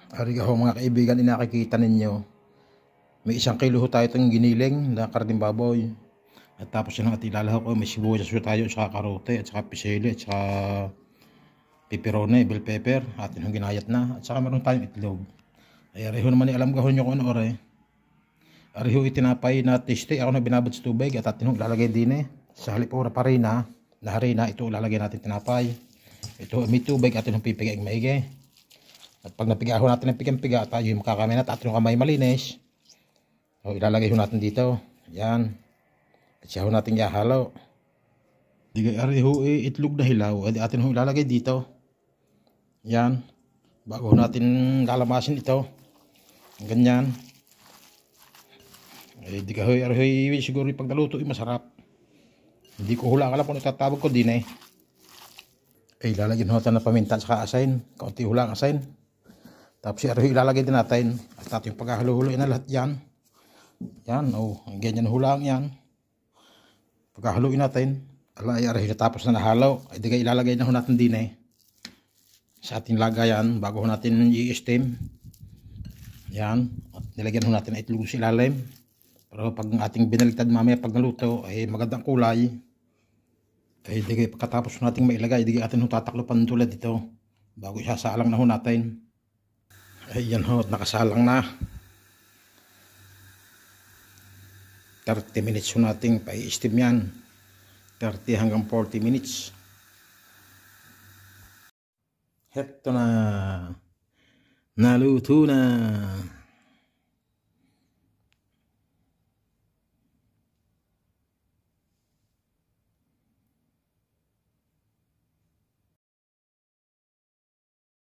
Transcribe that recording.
Ari ho mga kaibigan, inakikita ninyo. May 1 kilo ho tayo itong giniling na karning baboy. At tapos yun ang ilalahok ko. May sibuyas ho tayo, saka karote, at saka pisili, at saka pepperoni, bell pepper. At yun ginayat na. At saka meron tayong itlog. Ay ari ho naman alam ko nyo kung ano ore. Ari ho itinapay na tasty. Ako na binabad sa tubig at atin ho lalagay din sa halip ho na parina. Na harina, ito lalagay natin tinapay. Ito may tubig at yun pipigay maigi. At pag napigaho natin ng pigang-piga, tayo yung makakamay na at yung kamay malinis. So, ilalagay ho natin dito. Yan. At siya ho natin ihalo. Digay ari ho itlog na hilaw. At atin ho ilalagay dito. Yan. Bago ho natin lalamasin ito. Ganyan. Digay ho ari ho siguro pag naluto masarap. Hindi ko hula ka lang kung itatawag ko din ilalagay ho natin na paminta at saka asin. Kaunti hula ang asin. Tapos ilalagay din natin at yung paghahalo-halo na lahat yan. Yan, ganyan hulang yan. Paghahaluin natin, tapos na nahalo, ilalagay na ho natin din sa ating lagayan bago ho natin i-steam. Yan, at nilagyan ho natin itlog sa ilalim. Pero pag ating binaligtad mamaya pag naluto, ay magandang kulay. Kaya pagkatapos natin mailagay, atin ho tataklopan tulad ito bago isasalang na ho natin. Ayan ho, nakasalang na. 30 minutes ho natin pa-i-steam yan. 30 hanggang 40 minutes. Heto na. Naluto na.